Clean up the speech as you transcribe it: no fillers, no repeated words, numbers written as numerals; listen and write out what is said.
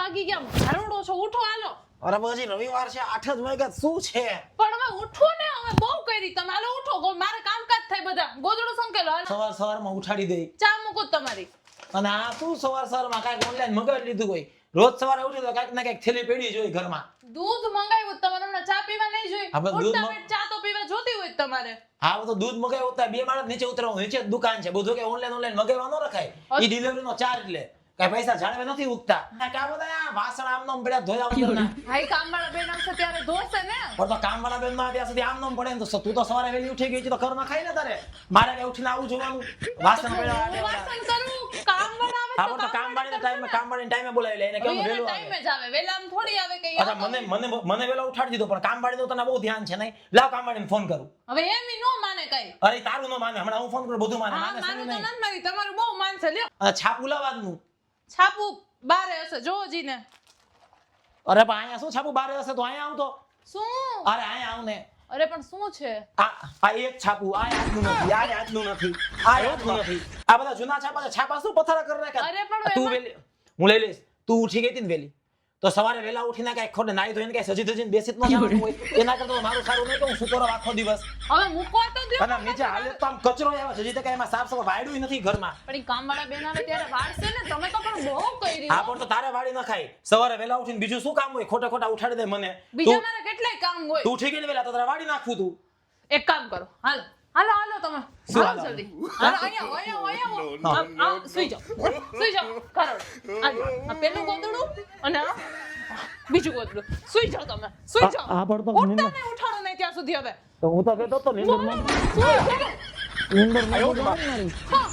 વાગી ગયા, ઘરડો છો, ઉઠો હાલો. અરે પછી રવિવાર છે 8 જ વાગ્યા શું છે? પણ હવે ઉઠો ને, હવે બહુ કરી તમે. હાલો ઉઠો, મારે કામકાજ થાય બધા. ગોદડું સંકેલો હાલો. સવારમાં ઉઠાડી દે. ચા મૂકો તમારી. અને આ શું સવારમાં કાંઈક ઓનલાઈન મગાવી લીધું કોઈ? રોજ સવારે ઉઠી તો કાંઈક ને કાંઈક થેલી પેડી જોઈએ ઘરમાં. દૂધ મંગાવ્યું તમારે, હમણાં ચા પીવા નહીં જોઈ. આપણે દૂધ ઉઠતા વેત ચા તો પીવા જોતી હોય તમારે. હા તો દૂધ મગાવ્યું તો 2 માણસ નીચે ઉતરવાનું, નીચે જ દુકાન છે, બધું કે ઓનલાઈન મગાવવા ન રખાય. ઈ ડિલિવરી નો ચાર્જ લે. કઈ પૈસા જાળવે નથી ઉગતા. કા બધા વાસણ આમ નામ પડ્યા ધોયા વગરના. ભાઈ કામવાળા બેન આવશે ત્યારે ધોશે ને. પણ તો કામવાળા બેન માં ત્યાં સુધી આમ નામ પડે ને તો તું તો સવારે વહેલી ઉઠી ગઈ છે તો ઘરમાં ખાઈ ને તારે. મારે કઈ ઉઠીને આવું જોવાનું વાસણ પડ્યા. હું વાસણ કરું, કામવાળા આવે હા તો કામવાળીને ટાઈમે બોલાવી લે એને કેમ એને વહેલું આવે. ટાઈમે જ આવે, વહેલા આમ થોડી આવે કઈ. અચ્છા મને વેલા ઉઠાડી દીધો પણ કામવાળીનું તને બહુ ધ્યાન છે નહીં. લાવ કામવાળીને ફોન કરું. હવે એમ નો માને કઈ. અરે તારું ન માને, હમણાં હું ફોન કરું બધું માને. હા માને મારું સની તો નહીં. નથી મારી, તમારું બહુ માનશે લ્યો. અને છાપું લાવવાનું. છાપું બારે હશે જોવો જીને. અરે પણ અહીંયા શું છાપું બારે હશે તો અહીંયા આવ તો. શું? અરે અહીંયા આવ ને. અરે પણ શું છે? આ એક છાપું આ આજનું નથી, આ આજનું નથી, આ આજનું નથી. આ બધા જૂના છાપા છે. છાપા શું પથારા કરી રાખ્યા? અરે પણ તું એમાં- વેલી હું લઈ લઈશ. તું ઉઠી ગઈ હતી ને વેલી તો સવારે વેલા ઉઠીને કઈ ખોટે નાઈ ધોઈને કઈ સજી ધજીને બેસી જ ન જવાનું હોય. એના કરતા તો મારું સારું નહીં કે હું શું કરું આખો દિવસ. હવે મૂકવા તો દ્યો. અને નીચે હાલે તો આમ કચરો આવે છે, હજી તો કઈ એમાં સાફ સફાઈ વાયડું નથી ઘરમાં. પણ ઈ કામવાળા બેન આવે ત્યારે વાળશે ને. તમે તો પણ બહુ કરી. આ પણ તો તારે વાડી ન ખાય. સવારે વેલા ઉઠીને બીજું શું કામ હોય? ખોટા ઉઠાડી દે મને. બીજા મારા કેટલાય કામ હોય. તું ઉઠી ગઈ ને વેલા તો તારે વાડી નાખવું તું. એક કામ કરો, હાલો હાલો હાલો તમે. શું હાલો હાલો? જલ્દી. હાલો અહીંયા સુઈ જાઓ કરોડ. આ પેલું ગોદડું અને આ બીજું ગોદડું. સુઈ જાઓ તમે, સુઈ જાઓ. આ પણ તો ઉઠતા નહીં, ઉઠાડો નહીં ત્યાં સુધી હવે. તો હું તો કહેતો તો નીંદરમાં સુઈ જાઓ. નીંદરમાં હા.